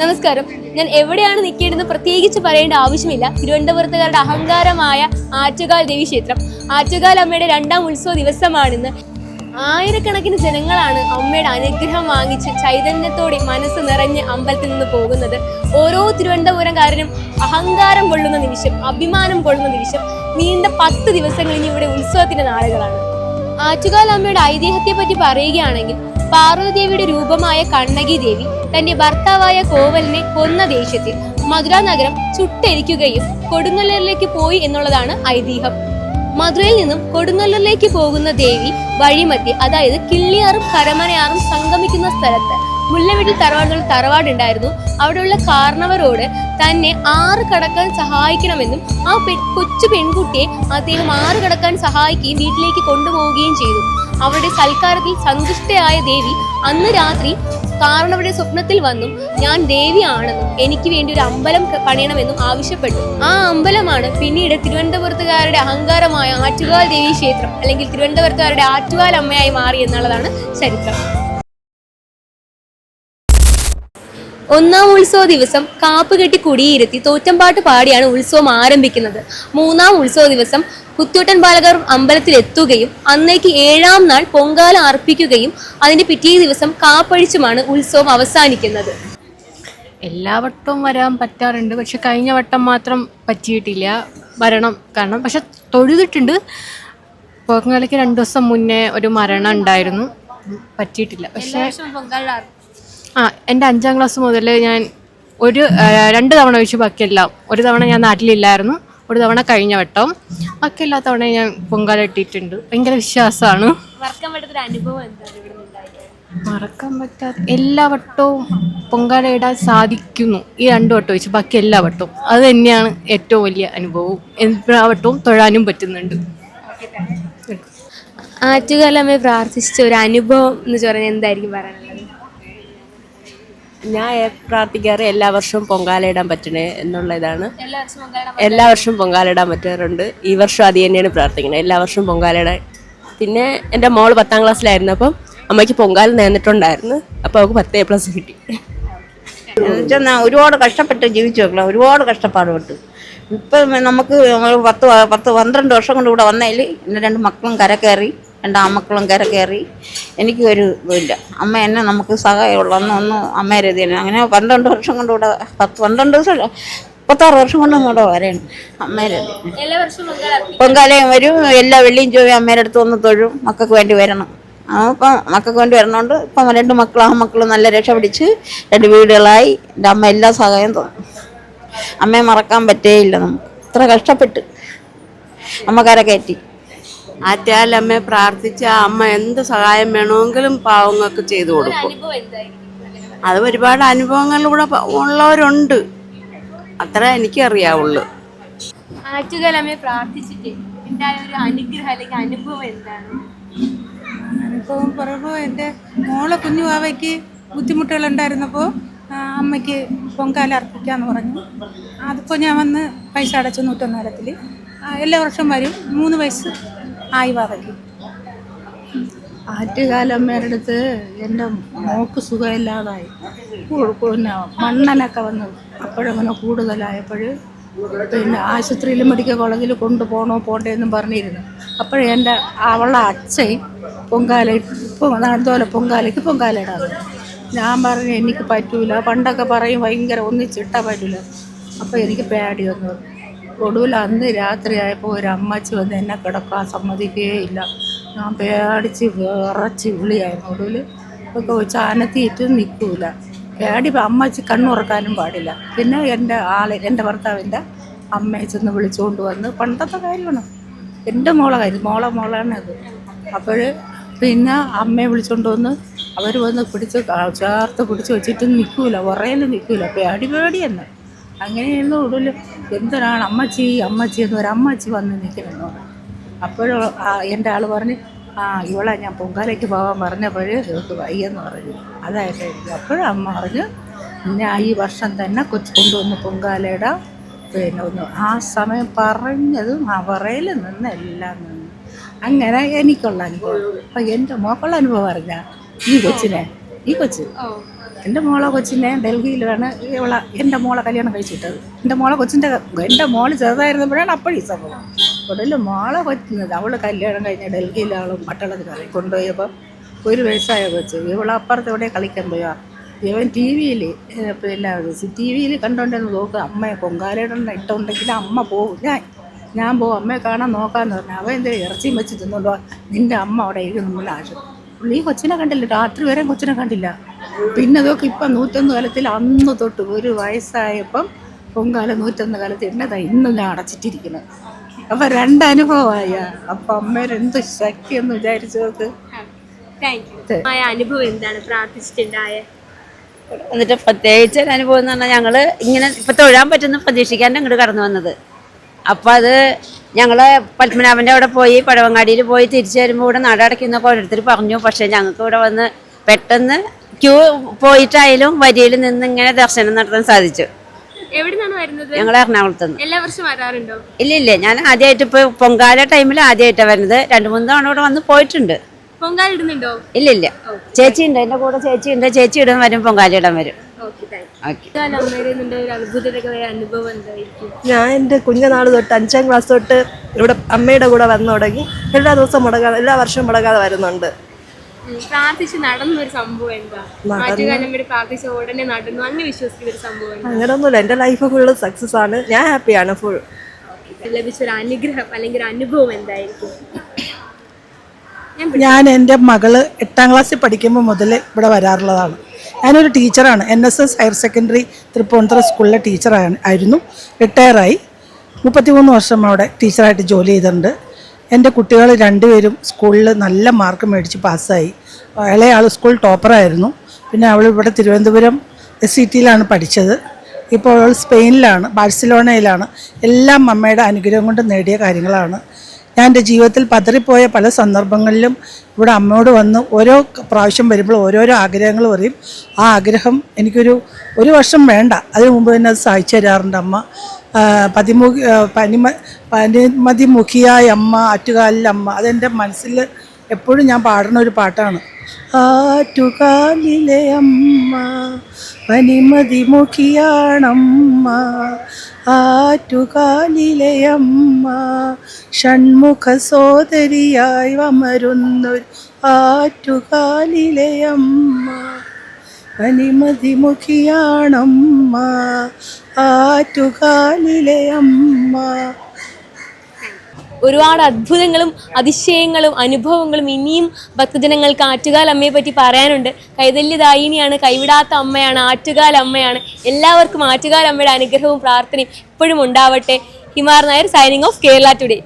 നമസ്കാരം. ഞാൻ എവിടെയാണ് നിൽക്കേണ്ടതെന്ന് പ്രത്യേകിച്ച് പറയേണ്ട ആവശ്യമില്ല. തിരുവനന്തപുരത്തുകാരുടെ അഹങ്കാരമായ ആറ്റുകാൽ ദേവീക്ഷേത്രം. ആറ്റുകാൽ അമ്മയുടെ 2ാം ഉത്സവ ദിവസമാണിന്ന്. ആയിരക്കണക്കിന് ജനങ്ങളാണ് അമ്മയുടെ അനുഗ്രഹം വാങ്ങിച്ച് ചൈതന്യത്തോടെ മനസ്സ് നിറഞ്ഞ് അമ്പലത്തിൽ നിന്ന് പോകുന്നത്. ഓരോ തിരുവനന്തപുരംകാരനും അഹങ്കാരം കൊള്ളുന്ന നിമിഷം, അഭിമാനം കൊള്ളുന്ന നിമിഷം. നീണ്ട 10 ദിവസങ്ങൾ ഇനി ഇവിടെ ഉത്സവത്തിന്റെ നാളുകളാണ്. ആറ്റുകാൽ അമ്മയുടെ ഐതിഹ്യത്തെ പറ്റി പറയുകയാണെങ്കിൽ, പാർവതീദേവിയുടെ രൂപമായ കണ്ണകി ദേവി തന്റെ ഭർത്താവായ കോവലിനെ കൊന്ന ദേഷ്യത്തിൽ മധുര നഗരം ചുട്ടെരിക്കുകയും കൊടുങ്ങല്ലൂരിലേക്ക് പോയി എന്നുള്ളതാണ് ഐതിഹ്യം. മധുരയിൽ നിന്നും കൊടുങ്ങല്ലൂരിലേക്ക് പോകുന്ന ദേവി വഴിമധ്യേ, അതായത് കിള്ളിയാറും കരമനയാറും സംഗമിക്കുന്ന സ്ഥലത്ത് മുല്ലവീട്ടിൽ തറവാടുണ്ടായിരുന്നു. അവിടെയുള്ള കാരണവരോട് തന്നെ 6 കടക്കാൻ സഹായിക്കണമെന്നും ആ കൊച്ചു പെൺകുട്ടിയെ അദ്ദേഹം 6 കടക്കാൻ സഹായിക്കുകയും വീട്ടിലേക്ക് കൊണ്ടുപോവുകയും ചെയ്തു. അവരുടെ സൽക്കാരത്തിൽ സന്തുഷ്ടയായ ദേവി അന്ന് രാത്രി കാരണവരുടെ സ്വപ്നത്തിൽ വന്നും ഞാൻ ദേവിയാണെന്നും എനിക്ക് വേണ്ടി ഒരു അമ്പലം പണിയണമെന്നും ആവശ്യപ്പെട്ടു. ആ അമ്പലമാണ് പിന്നീട് തിരുവനന്തപുരത്തുകാരുടെ അഹങ്കാരമായ ആറ്റുകാൽ ദേവി ക്ഷേത്രം, അല്ലെങ്കിൽ തിരുവനന്തപുരത്തുകാരുടെ ആറ്റുകാൽ അമ്മയായി മാറി എന്നുള്ളതാണ് ചരിത്രം. 1ാം ഉത്സവ ദിവസം കാപ്പ് കെട്ടി കുടിയിരുത്തി തോറ്റമ്പാട്ട് പാടിയാണ് ഉത്സവം ആരംഭിക്കുന്നത്. 3ാം ഉത്സവ ദിവസം കുത്തിയോട്ടൻ ബാലകർ അമ്പലത്തിൽ എത്തുകയും അന്നേക്ക് 7ാം നാൾ പൊങ്കാല അർപ്പിക്കുകയും അതിന്റെ പിറ്റേ ദിവസം കാപ്പഴിച്ചുമാണ് ഉത്സവം അവസാനിക്കുന്നത്. എല്ലാ വട്ടവും വരാൻ പറ്റാറുണ്ട്, പക്ഷെ കഴിഞ്ഞ വട്ടം മാത്രം പറ്റിയിട്ടില്ല വരണം. കാരണം പക്ഷെ തൊഴുതിട്ടുണ്ട്. പൊങ്കാലയ്ക്ക് 2 ദിവസം മുന്നേ ഒരു മരണം ഉണ്ടായിരുന്നു, പറ്റിയിട്ടില്ല. പക്ഷേ എൻ്റെ 5ാം ക്ലാസ് മുതൽ ഞാൻ 2 തവണ ഒഴിച്ച് ബാക്കിയെല്ലാം, ഒരു തവണ ഞാൻ നാട്ടിലില്ലായിരുന്നു, ഒരു തവണ കഴിഞ്ഞ വട്ടം, ബാക്കി എല്ലാ തവണയും ഞാൻ പൊങ്കാല ഇട്ടിട്ടുണ്ട്. ഭയങ്കര വിശ്വാസമാണ്. മറക്കാൻ പറ്റാത്ത എല്ലാ വട്ടവും പൊങ്കാല ഇടാൻ സാധിക്കുന്നു. ഈ 2 വട്ടം വെച്ച് ബാക്കി എല്ലാ വട്ടവും അത് തന്നെയാണ് ഏറ്റവും വലിയ അനുഭവം. എല്ലാ വട്ടവും തൊഴാനും പറ്റുന്നുണ്ട്. ആറ്റുകാലമ്മയെ പ്രാർത്ഥിച്ച ഒരു അനുഭവം എന്ന് പറഞ്ഞാൽ എന്തായിരിക്കും പറയാനുള്ളത്? ഞാൻ പ്രാർത്ഥിക്കാറ് എല്ലാ വർഷവും പൊങ്കാല ഇടാൻ പറ്റണേ എന്നുള്ള ഇതാണ്. എല്ലാ വർഷവും പൊങ്കാല ഇടാൻ പറ്റാറുണ്ട്. ഈ വർഷം അത് തന്നെയാണ് പ്രാർത്ഥിക്കുന്നത്, എല്ലാ വർഷവും പൊങ്കാല ഇടാൻ. പിന്നെ എൻ്റെ മോള് 10ാം ക്ലാസ്സിലായിരുന്നു, അപ്പം അമ്മയ്ക്ക് പൊങ്കാല നേർന്നിട്ടുണ്ടായിരുന്നു. അപ്പോൾ അവൾക്ക് 10A+ കിട്ടി. ഒരുപാട് കഷ്ടപ്പെട്ട് ജീവിച്ചു നോക്കണം, ഒരുപാട് കഷ്ടപ്പാടുപെട്ട്. ഇപ്പം നമുക്ക് 10-12 വർഷം കൊണ്ട് ഇവിടെ വന്നതിൽ എൻ്റെ 2 മക്കളും കര കയറി, 2 ആൺമക്കളും കര കയറി. എനിക്ക് ഒരു ഇതുമില്ല. അമ്മ എന്നെ നമുക്ക് സഹായമുള്ളൊന്നും അമ്മേരെ ഇത് തന്നെ. അങ്ങനെ 12 വർഷം കൊണ്ട് ഇവിടെ 12 ദിവസം 36 വർഷം കൊണ്ട് ഇവിടെ വരെയാണ് അമ്മേരെ. പൊങ്കാലയും വരും, എല്ലാ വെള്ളിയും ചൊവ്വയും അമ്മേരെ അടുത്ത് വന്ന് തൊഴും. മക്കൾക്ക് വേണ്ടി വരണം. അപ്പം മക്കൾക്ക് വേണ്ടി വരണോണ്ട് ഇപ്പം 2 മക്കളും ആൺമക്കളും നല്ല രക്ഷ പിടിച്ച് 2 വീടുകളായി. എൻ്റെ അമ്മ എല്ലാ സഹായം തോന്നും. അമ്മയെ മറക്കാൻ പറ്റേയില്ല. നമുക്ക് ഇത്ര കഷ്ടപ്പെട്ട് അമ്മ കര കയറ്റി. ആറ്റുകാലമ്മയെ പ്രാർത്ഥിച്ച അമ്മ എന്ത് സഹായം വേണമെങ്കിലും പാവങ്ങൾക്ക് ചെയ്തു കൊടുക്കും. അത് ഒരുപാട് അനുഭവങ്ങളിലൂടെ ഉള്ളവരുണ്ട്, അത്ര എനിക്കറിയാവുള്ളൂ. ആറ്റുകാലമ്മയെ പ്രാർത്ഥിച്ചിട്ട് ഉണ്ടായ ഒരു അനുഗ്രഹം അല്ലെങ്കിൽ അനുഭവം എന്താണ്? അനുഭവം പറയുമ്പോൾ എൻ്റെ മോളെ കുഞ്ഞു വാവയ്ക്ക് ബുദ്ധിമുട്ടുകളുണ്ടായിരുന്നപ്പോൾ അമ്മയ്ക്ക് പൊങ്കാല അർപ്പിക്കാമെന്ന് പറഞ്ഞു. അതിപ്പോൾ ഞാൻ വന്ന് പൈസ അടച്ചു 101 എല്ലാ വർഷം വരും. 3 വയസ്സ് ആയി വാവയ്ക്ക്. ആറ്റുകാലമ്മയുടെ അടുത്ത് എൻ്റെ മോക്ക് സുഖമില്ലാതായി. പിന്നെ മണ്ണനൊക്കെ വന്നു. അപ്പോഴങ്ങനെ കൂടുതലായപ്പോൾ പിന്നെ ആശുപത്രിയിൽ മെഡിക്കൽ കോളേജിൽ പോകണ്ടേന്നും പറഞ്ഞിരുന്നു. അപ്പോഴേ അവളുടെ അച്ഛൻ പൊങ്കാല അതുപോലെ പൊങ്കാല ഇടാതെ. ഞാൻ പറഞ്ഞു എനിക്ക് പറ്റൂല. പണ്ടൊക്കെ പറയും ഭയങ്കര ഒന്നിച്ചിട്ടാൽ പറ്റൂല. അപ്പോൾ എനിക്ക് പേടി വന്നു. ഒടുവിൽ അന്ന് രാത്രിയായപ്പോൾ ഒരു അമ്മച്ചി വന്ന് എന്നെ കിടക്കാൻ സമ്മതിക്കുകയില്ല. ഞാൻ പേടിച്ച് വിറച്ച് വിളിയായിരുന്നു. ഒടുവിൽ ഒക്കെ ചാനത്തിയിട്ടും നിൽക്കൂല. പേടി അമ്മച്ചി കണ്ണുറക്കാനും പാടില്ല. പിന്നെ എൻ്റെ ഭർത്താവിൻ്റെ അമ്മയെ ചെന്ന് വിളിച്ചുകൊണ്ട് വന്ന്, പണ്ടത്തെ കാര്യമാണ്, എൻ്റെ മോളാണത്. അപ്പോൾ പിന്നെ അമ്മയെ വിളിച്ചുകൊണ്ട് വന്ന് അവർ വന്ന് ചേർത്ത് പിടിച്ച് വെച്ചിട്ട് നിൽക്കൂല, ഉറയിലും നിൽക്കൂല. പേടി തന്നെ. അങ്ങനെയൊന്നും ഒടുവിൽ എന്തിനാണ് അമ്മച്ചി എന്ന് ഒരു അമ്മച്ചി വന്ന് നിൽക്കണമെന്ന് പറഞ്ഞു. അപ്പോഴും എൻ്റെ ആൾ പറഞ്ഞ് ഇവളെ ഞാൻ പൊങ്കാലയ്ക്ക് പോകാൻ പറഞ്ഞപ്പോൾ ഇവർക്ക് വയ്യെന്ന് പറഞ്ഞു. അതായിട്ട് അപ്പോഴും അമ്മ പറഞ്ഞു ഞാൻ ഈ വർഷം തന്നെ കൊണ്ടുവന്ന് പൊങ്കാലയിടാം. പിന്നെ ആ സമയം പറഞ്ഞതും ആ വറയിൽ നിന്ന് എല്ലാം നിന്ന്. അങ്ങനെ എനിക്കുള്ള അനുഭവം. അപ്പം എൻ്റെ മോക്കുള്ള അനുഭവം പറഞ്ഞാൽ ഈ കൊച്ച് എൻ്റെ മോളെ കൊച്ചിനെ ഡൽഹിയിലാണ് എൻ്റെ മോളെ കല്യാണം കഴിച്ചിട്ടത്. എൻ്റെ മോള് ചെറുതായിരുന്നപ്പോഴാണ് അപ്പോഴീ സംഭവം. ഉടനെ മോളെ കൊച്ചുന്നത് അവൾ കല്യാണം കഴിഞ്ഞ ഡൽഹിയിലാളും പട്ടണത്തിൽ കൊണ്ടുപോയപ്പം 1 വയസ്സായ കൊച്ച് ഇവളപ്പുറത്ത് എവിടെ കളിക്കാൻ പോയാ ഇവൻ ടി വിയിൽ കണ്ടോണ്ടെന്ന് നോക്കുക അമ്മയെ പൊങ്കാലയിടണം ഇട്ടുണ്ടെങ്കിൽ അമ്മ പോകും. ഞാൻ പോകും അമ്മയെ കാണാൻ നോക്കാമെന്ന് പറഞ്ഞു. അവൻ എന്തെങ്കിലും ഇറച്ചിയും വെച്ച് തിന്നുണ്ടോ നിൻ്റെ അമ്മ അവിടെ ഇരുന്ന് ആശം. ഈ കൊച്ചിനെ കണ്ടില്ല, രാത്രി വരെ കൊച്ചിനെ കണ്ടില്ല. പിന്നെ അതൊക്കെ ഇപ്പം 101 കാലത്തിൽ അന്ന് തൊട്ട് 1 വയസ്സായപ്പം പൊങ്കാല 101 കാലത്ത് എന്നതാ ഇന്നും ഞാൻ അടച്ചിട്ടിരിക്കുന്നത്. അപ്പം 2 അനുഭവമായ അപ്പം അമ്മേരെ എന്ത് ശക്തിയെന്ന് വിചാരിച്ചു നോക്ക്. അനുഭവം എന്താണ് പ്രാർത്ഥിച്ചിട്ടുണ്ടായ? എന്നിട്ട് പ്രത്യേകിച്ച് ഒരു അനുഭവം എന്ന് പറഞ്ഞാൽ ഞങ്ങൾ ഇങ്ങനെ ഇപ്പം തൊഴാൻ പറ്റുന്ന പ്രതീക്ഷിക്കാണ്ട് ഇങ്ങോട്ട് കടന്നു വന്നത്. അപ്പം അത് ഞങ്ങൾ പത്മനാഭൻ്റെ അവിടെ പോയി പഴവങ്ങാടിയിൽ പോയി തിരിച്ചു വരുമ്പോൾ ഇവിടെ നട അടയ്ക്കുന്നൊക്കെ ഓരോരുത്തർ പറഞ്ഞു. പക്ഷേ ഞങ്ങൾക്ക് ഇവിടെ വന്ന് പെട്ടെന്ന് ക്യൂ പോയിട്ടായാലും വരിയിൽ നിന്ന് ഇങ്ങനെ ദർശനം നടത്താൻ സാധിച്ചു. എവിടുന്നാണ് വരുന്നത്? ഞങ്ങൾ എറണാകുളത്തുനിന്ന്. എല്ലാ വർഷവും വരാറുണ്ടോ? ഇല്ല ഞാൻ ആദ്യമായിട്ട് ഇപ്പോൾ പൊങ്കാല ടൈമിൽ ആദ്യമായിട്ടാണ് വരുന്നത്. 2-3 തവണ ഇവിടെ വന്ന് പോയിട്ടുണ്ട്. പൊങ്കാല ഇടുന്നുണ്ടോ? ഇല്ല ചേച്ചി ഉണ്ട്, എൻ്റെ കൂടെ ചേച്ചി ഉണ്ട്. ചേച്ചി ഇടാൻ വരും, പൊങ്കാല ഇടാൻ വരും. ഞാൻ എൻ്റെ കുഞ്ഞുനാൾ തൊട്ട് 5ാം ക്ലാസ് തൊട്ട് ഇവിടെ അമ്മയുടെ കൂടെ വന്നു തുടങ്ങി. എല്ലാ ദിവസവും മുടങ്ങാതെ, എല്ലാ വർഷവും മുടങ്ങാതെ വരുന്നുണ്ട്. പ്രാർത്ഥിച്ച് നടന്നൊരു സംഭവം എന്താ? പ്രാർത്ഥിച്ച ഉടനെ നടന്നു അങ്ങനെ വിശ്വസിക്കുന്ന ഒരു സംഭവം? അങ്ങനെയൊന്നുമില്ല, എൻ്റെ ലൈഫ് ഫുള്ള് സക്സസ് ആണ്. ഞാൻ ഹാപ്പിയാണ് ഫുൾ. ലഭിച്ചൊരു അനുഗ്രഹം അല്ലെങ്കിൽ ഒരു അനുഭവം എന്തായിരിക്കും? ഞാൻ എൻ്റെ മകള് 8ാം ക്ലാസ്സിൽ പഠിക്കുമ്പോൾ മുതൽ ഇവിടെ വരാറുള്ളതാണ്. ഞാനൊരു ടീച്ചറാണ്. NSS ഹയർ സെക്കൻഡറി തൃപ്പൂണിത്തുറ സ്കൂളിലെ ടീച്ചറായിരുന്നു. റിട്ടയറായി 33 വർഷം അവിടെ ടീച്ചറായിട്ട് ജോലി ചെയ്തിട്ടുണ്ട്. എൻ്റെ കുട്ടികൾ 2 പേരും സ്കൂളിൽ നല്ല മാർക്ക് മേടിച്ച് പാസ്സായി. ഇളയാൾ സ്കൂൾ ടോപ്പറായിരുന്നു. പിന്നെ അവൾ ഇവിടെ തിരുവനന്തപുരം SCTയിലാണ് പഠിച്ചത്. ഇപ്പോൾ അവൾ സ്പെയിനിലാണ്, ബാഴ്സലോണയിലാണ്. എല്ലാം അമ്മയുടെ അനുഗ്രഹം കൊണ്ട് നേടിയ കാര്യങ്ങളാണ്. ഞാൻ എൻ്റെ ജീവിതത്തിൽ പതറിപ്പോയ പല സന്ദർഭങ്ങളിലും ഇവിടെ അമ്മയോട് വന്ന് ഓരോ പ്രാവശ്യം വരുമ്പോൾ ഓരോരോ ആഗ്രഹങ്ങൾ പറയും. ആ ആഗ്രഹം എനിക്കൊരു വർഷം വേണ്ട, അതിനു മുമ്പ് തന്നെ അത് സഹായിച്ചു തരാറുണ്ട് അമ്മ. പനിമതിമുഖിയായ അമ്മ, ആറ്റുകാലിലെ അമ്മ, അതെൻ്റെ മനസ്സിൽ എപ്പോഴും ഞാൻ പാടുന്ന ഒരു പാട്ടാണ്. ആറ്റുകാലിലെ അമ്മ പനിമതിമുഖിയാണമ്മ, ആറ്റുകാലിലെ അമ്മ ഷൺമുഖ സോദരിയായി അമരുന്നൊരു ആറ്റുകാലിലെ അമ്മ പനിമതിമുഖിയാണമ്മ, ആറ്റുകാലിലെ അമ്മ. ഒരുപാട് അത്ഭുതങ്ങളും അതിശയങ്ങളും അനുഭവങ്ങളും ഇനിയും ഭക്തജനങ്ങൾക്ക് ആറ്റുകാൽ അമ്മയെ പറ്റി പറയാനുണ്ട്. കൈതല്യദായിനിയാണ്, കൈവിടാത്ത അമ്മയാണ്, ആറ്റുകാൽ അമ്മയാണ്. എല്ലാവർക്കും ആറ്റുകാൽ അമ്മയുടെ അനുഗ്രഹവും പ്രാർത്ഥനയും എപ്പോഴും ഉണ്ടാവട്ടെ. Himar Nair signing off Kerala today.